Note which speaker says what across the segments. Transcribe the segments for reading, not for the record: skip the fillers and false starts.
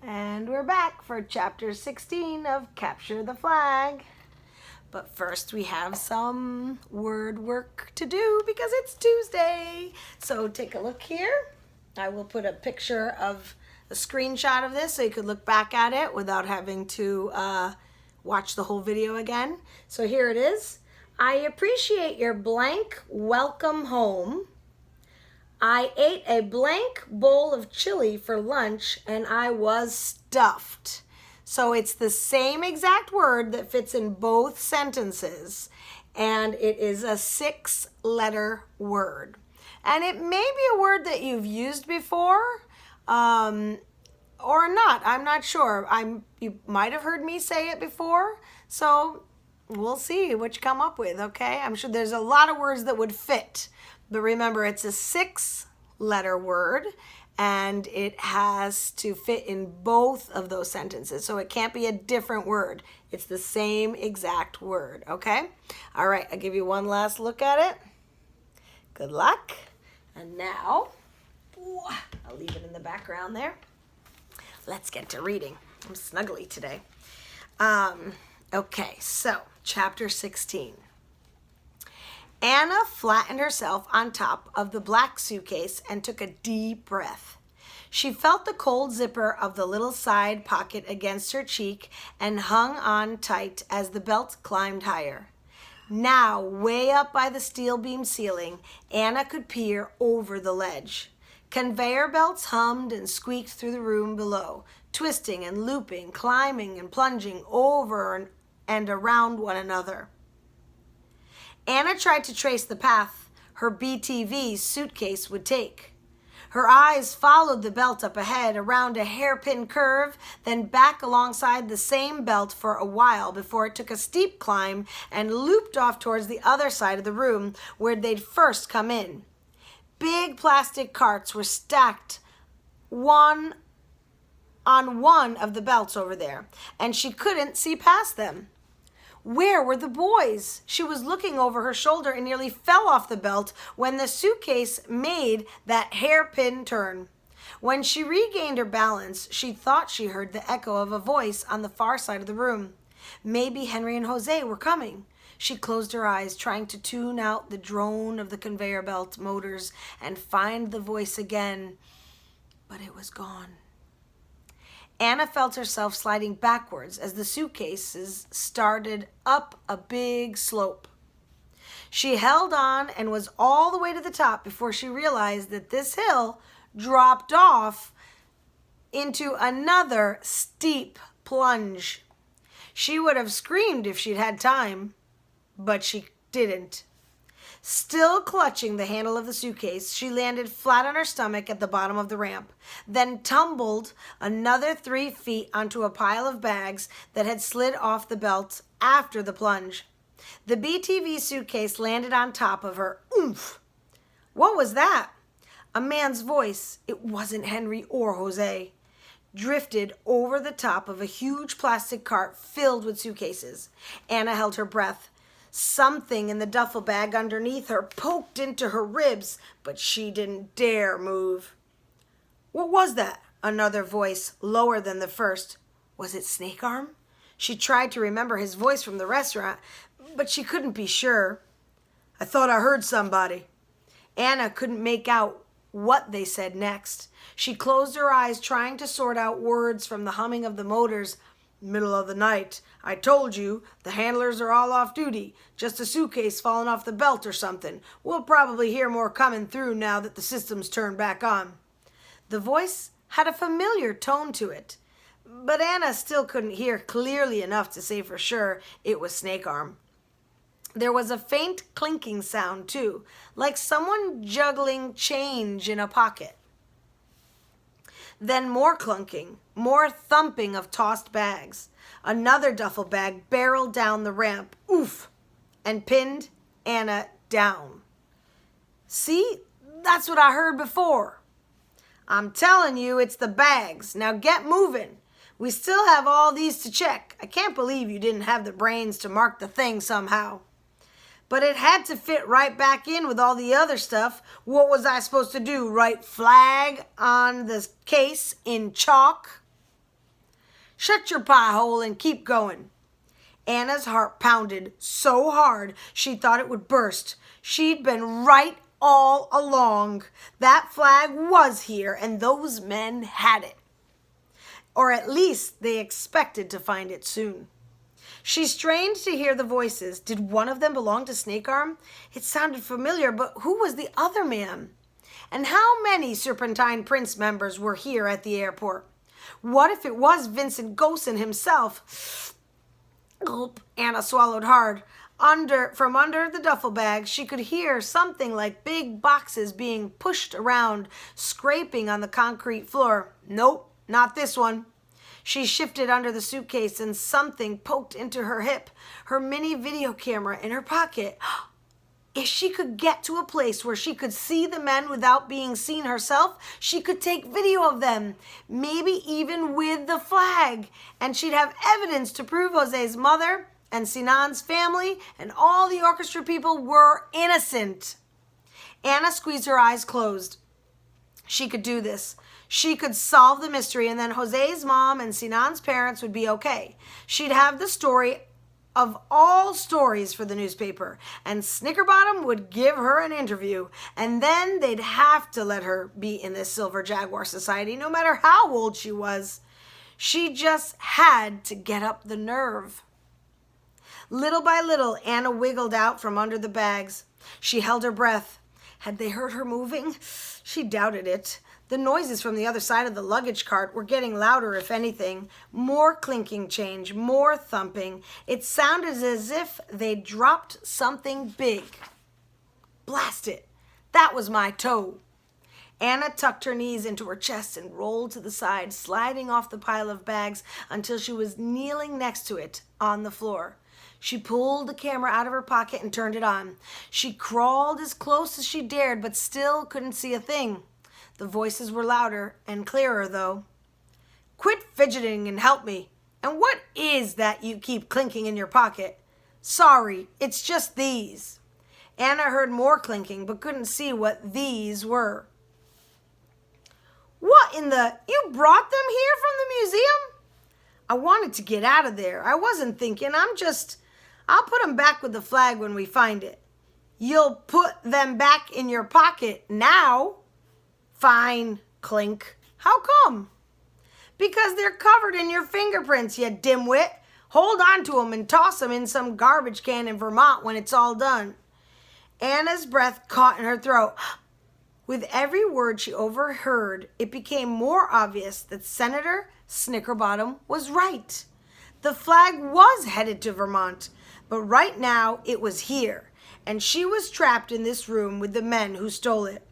Speaker 1: And we're back for chapter 16 of Capture the Flag. But first we have some word work to do because it's Tuesday. So take a look here. I will put a picture of a screenshot of this so you could look back at it without having to watch the whole video again. So here it is. I appreciate your blank welcome home. I ate a blank bowl of chili for lunch and I was stuffed. So it's the same exact word that fits in both sentences, and it is a 6-letter word. And it may be a word that you've used before or not. I'm not sure. You might have heard me say it before, so we'll see what you come up with, okay? I'm sure there's a lot of words that would fit. But remember, it's a 6-letter word, and it has to fit in both of those sentences. So it can't be a different word. It's the same exact word, okay? All right, I'll give you one last look at it. Good luck. And now, I'll leave it in the background there. Let's get to reading. I'm snuggly today. Okay, so chapter 16. Anna flattened herself on top of the black suitcase and took a deep breath. She felt the cold zipper of the little side pocket against her cheek and hung on tight as the belt climbed higher. Now, way up by the steel beam ceiling, Anna could peer over the ledge. Conveyor belts hummed and squeaked through the room below, twisting and looping, climbing and plunging over and around one another. Anna tried to trace the path her BTV suitcase would take. Her eyes followed the belt up ahead, around a hairpin curve, then back alongside the same belt for a while before it took a steep climb and looped off towards the other side of the room where they'd first come in. Big plastic carts were stacked one on one of the belts over there, and she couldn't see past them. Where were the boys? She was looking over her shoulder and nearly fell off the belt when the suitcase made that hairpin turn. When she regained her balance, she thought she heard the echo of a voice on the far side of the room. Maybe Henry and Jose were coming. She closed her eyes, trying to tune out the drone of the conveyor belt motors and find the voice again, but it was gone. Anna felt herself sliding backwards as the suitcases started up a big slope. She held on and was all the way to the top before she realized that this hill dropped off into another steep plunge. She would have screamed if she'd had time, but she didn't. Still clutching the handle of the suitcase, she landed flat on her stomach at the bottom of the ramp, then tumbled another 3 feet onto a pile of bags that had slid off the belt after the plunge. The BTV suitcase landed on top of her. Oomph! What was that? A man's voice, it wasn't Henry or Jose, drifted over the top of a huge plastic cart filled with suitcases. Anna held her breath. Something in the duffel bag underneath her poked into her ribs, but she didn't dare move. What was that? Another voice, lower than the first. Was it Snake Arm? She tried to remember his voice from the restaurant, but she couldn't be sure. I thought I heard somebody. Anna couldn't make out what they said next. She closed her eyes, trying to sort out words from the humming of the motors. Middle of the night. I told you, the handlers are all off duty. Just a suitcase falling off the belt or something. We'll probably hear more coming through now that the system's turned back on. The voice had a familiar tone to it, but Anna still couldn't hear clearly enough to say for sure it was Snake Arm. There was a faint clinking sound, too, like someone juggling change in a pocket. Then more clunking, more thumping of tossed bags. Another duffel bag barreled down the ramp, oof, and pinned Anna down. See, that's what I heard before. I'm telling you, it's the bags. Now get moving. We still have all these to check. I can't believe you didn't have the brains to mark the thing somehow. But it had to fit right back in with all the other stuff. What was I supposed to do? Write flag on the case in chalk? Shut your pie hole and keep going." Anna's heart pounded so hard she thought it would burst. She'd been right all along. That flag was here, and those men had it. Or at least they expected to find it soon. She strained to hear the voices. Did one of them belong to Snake Arm? It sounded familiar, but who was the other man? And how many Serpentine Prince members were here at the airport? What if it was Vincent Gosen himself? Gulp. Anna swallowed hard. From under the duffel bag, she could hear something like big boxes being pushed around, scraping on the concrete floor. Nope, not this one. She shifted under the suitcase and something poked into her hip, her mini video camera in her pocket. If she could get to a place where she could see the men without being seen herself, she could take video of them, maybe even with the flag, and she'd have evidence to prove Jose's mother and Sinan's family and all the orchestra people were innocent. Anna squeezed her eyes closed. She could do this. She could solve the mystery, and then Jose's mom and Sinan's parents would be okay. She'd have the story of all stories for the newspaper, and Snickerbottom would give her an interview, and then they'd have to let her be in this Silver Jaguar Society, no matter how old she was. She just had to get up the nerve. Little by little, Anna wiggled out from under the bags. She held her breath. Had they heard her moving? She doubted it. The noises from the other side of the luggage cart were getting louder, if anything. More clinking change, more thumping. It sounded as if they dropped something big. Blast it! That was my toe. Anna tucked her knees into her chest and rolled to the side, sliding off the pile of bags until she was kneeling next to it on the floor. She pulled the camera out of her pocket and turned it on. She crawled as close as she dared, but still couldn't see a thing. The voices were louder and clearer, though. "Quit fidgeting and help me. And what is that you keep clinking in your pocket?" "Sorry, it's just these." Anna heard more clinking, but couldn't see what these were. "What in the... You brought them here from the museum?" "I wanted to get out of there. I wasn't thinking. I'll put them back with the flag when we find it." "You'll put them back in your pocket now?" "Fine." Clink. "How come?" "Because they're covered in your fingerprints, you dimwit. Hold on to them and toss them in some garbage can in Vermont when it's all done." Anna's breath caught in her throat. With every word she overheard, it became more obvious that Senator Snickerbottom was right. The flag was headed to Vermont, but right now it was here, and she was trapped in this room with the men who stole it.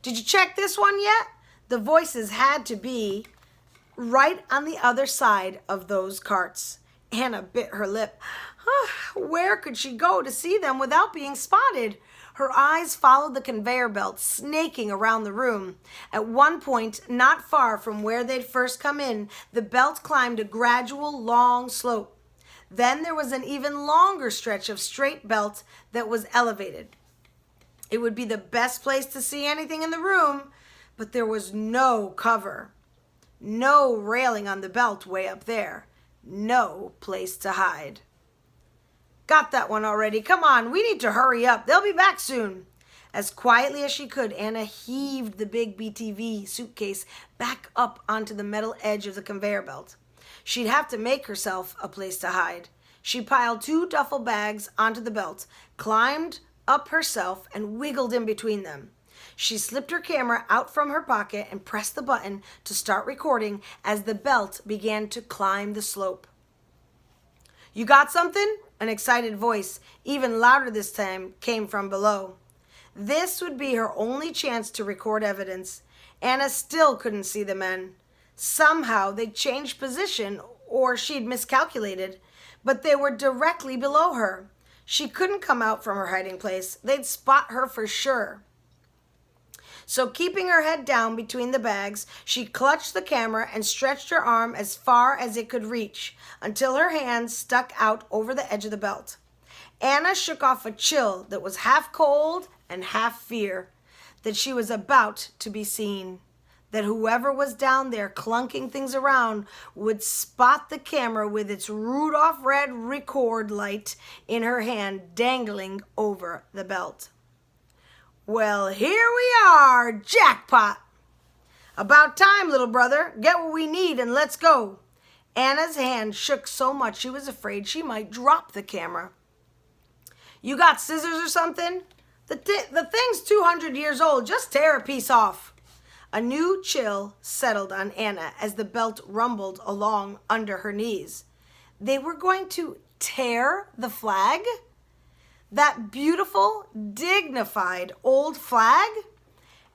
Speaker 1: "Did you check this one yet?" The voices had to be right on the other side of those carts. Anna bit her lip. Where could she go to see them without being spotted? Her eyes followed the conveyor belt snaking around the room. At one point, not far from where they'd first come in, the belt climbed a gradual, long slope. Then there was an even longer stretch of straight belt that was elevated. It would be the best place to see anything in the room, but there was no cover. No railing on the belt way up there. No place to hide. "Got that one already. Come on, we need to hurry up. They'll be back soon." As quietly as she could, Anna heaved the big BTV suitcase back up onto the metal edge of the conveyor belt. She'd have to make herself a place to hide. She piled 2 duffel bags onto the belt, climbed up herself, and wiggled in between them. She slipped her camera out from her pocket and pressed the button to start recording as the belt began to climb the slope. "You got something?" An excited voice, even louder this time, came from below. This would be her only chance to record evidence. Anna still couldn't see the men. Somehow they'd changed position, or she'd miscalculated, but they were directly below her. She couldn't come out from her hiding place. They'd spot her for sure. So keeping her head down between the bags, she clutched the camera and stretched her arm as far as it could reach until her hands stuck out over the edge of the belt. Anna shook off a chill that was half cold and half fear that she was about to be seen. that whoever was down there clunking things around would spot the camera with its Rudolph red record light in her hand dangling over the belt. Well, here we are, jackpot. About time, little brother. Get what we need and let's go. Anna's hand shook so much she was afraid she might drop the camera. You got scissors or something? The thing's 200 years old. Just tear a piece off. A new chill settled on Anna as the belt rumbled along under her knees. They were going to tear the flag? That beautiful, dignified old flag?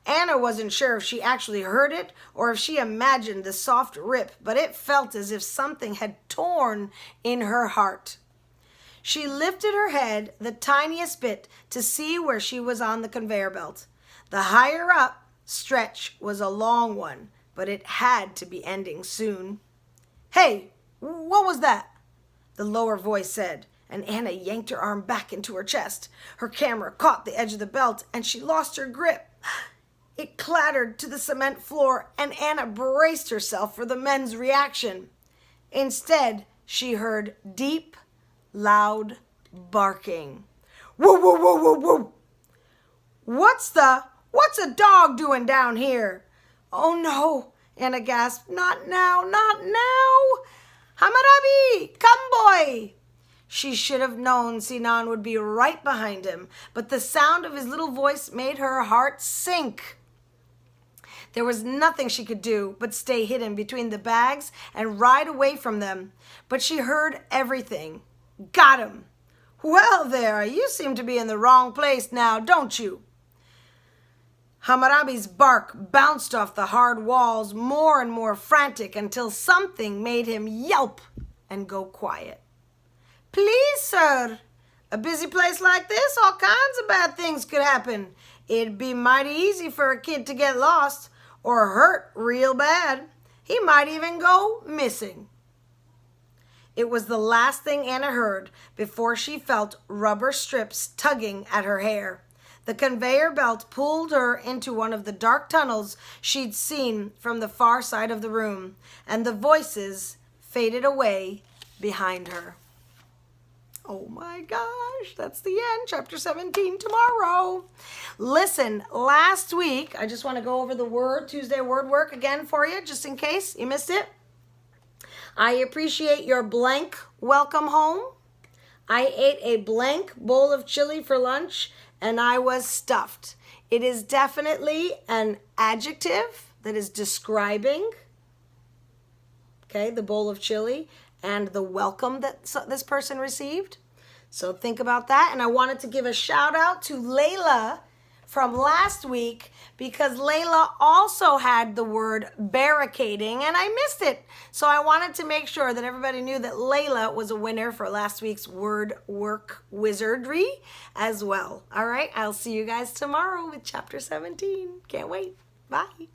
Speaker 1: Anna wasn't sure if she actually heard it or if she imagined the soft rip, but it felt as if something had torn in her heart. She lifted her head the tiniest bit to see where she was on the conveyor belt. The higher up stretch was a long one, but it had to be ending soon. Hey, what was that? The lower voice said, and Anna yanked her arm back into her chest. Her camera caught the edge of the belt, and she lost her grip. It clattered to the cement floor, and Anna braced herself for the men's reaction. Instead, she heard deep, loud barking. Woo, woo, woo, woo, woo. What's a dog doing down here? Oh no, Anna gasped. Not now, not now. Hammurabi, come boy. She should have known Sinan would be right behind him, but the sound of his little voice made her heart sink. There was nothing she could do but stay hidden between the bags and ride away from them. But she heard everything. Got him. Well there, you seem to be in the wrong place now, don't you? Hammurabi's bark bounced off the hard walls, more and more frantic, until something made him yelp and go quiet. Please, sir. A busy place like this, all kinds of bad things could happen. It'd be mighty easy for a kid to get lost or hurt real bad. He might even go missing. It was the last thing Anna heard before she felt rubber strips tugging at her hair. The conveyor belt pulled her into one of the dark tunnels she'd seen from the far side of the room, and the voices faded away behind her. Oh my gosh, that's the end. Chapter 17 tomorrow. Listen, last week, I just want to go over the Tuesday word work again for you, just in case you missed it. I appreciate your blank welcome home. I ate a blank bowl of chili for lunch, and I was stuffed. It is definitely an adjective that is describing, okay, the bowl of chili and the welcome that this person received. So think about that. And I wanted to give a shout out to Layla from last week, because Layla also had the word barricading and I missed it. So I wanted to make sure that everybody knew that Layla was a winner for last week's word work wizardry as well. All right, I'll see you guys tomorrow with chapter 17. Can't wait. Bye.